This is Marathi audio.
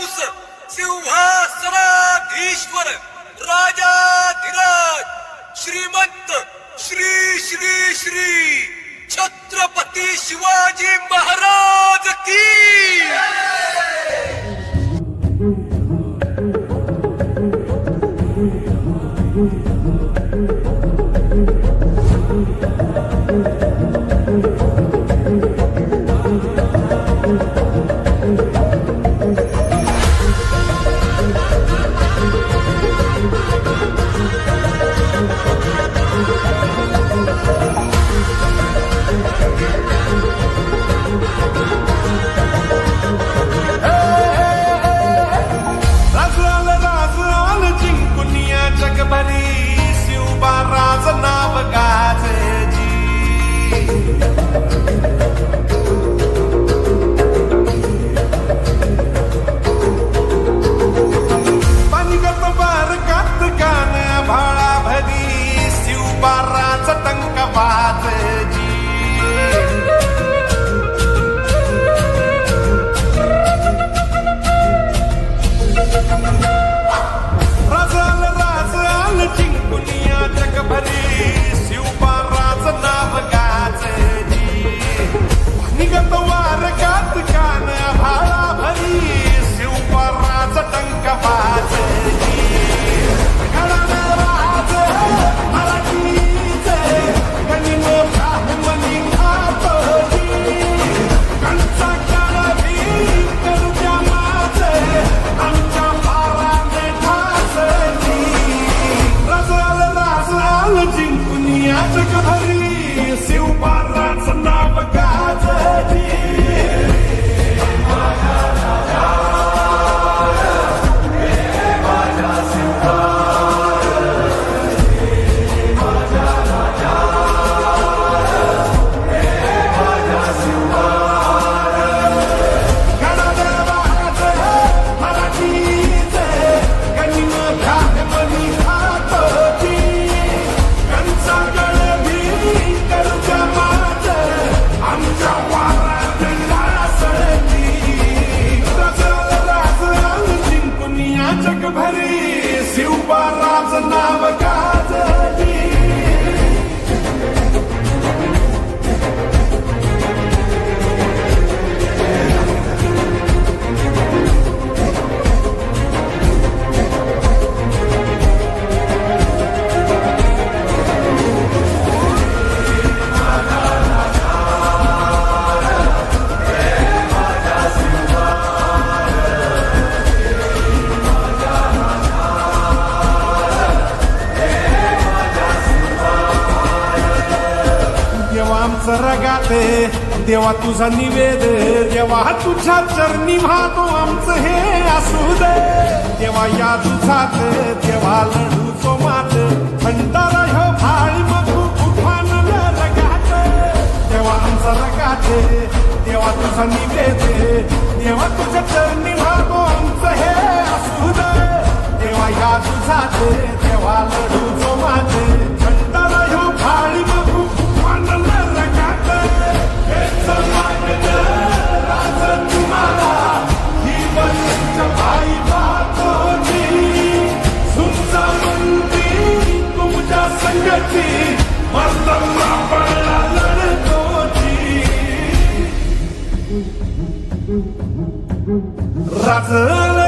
माणूस सिंहासनाधीश्वर राजाधिराज श्रीमंत श्री श्री श्री छत्रपती शिवाजी महाराज की रगाते देवा तुझा निवेद देवा तुझ्या चरणी वाहतो आमचं हे असू दे देवा या तुझात देवा लढूचो मात भंडारा ह्यो भाळी मग उफान रगात देवा आमचा रगाते देवा तुझा निवेद देवा तुझ्या चरणी वाहतो आमचं हे असू दे देवा या तुझात देवा लढूचो मात भंडारा ह्यो भाळी मग उफान राजल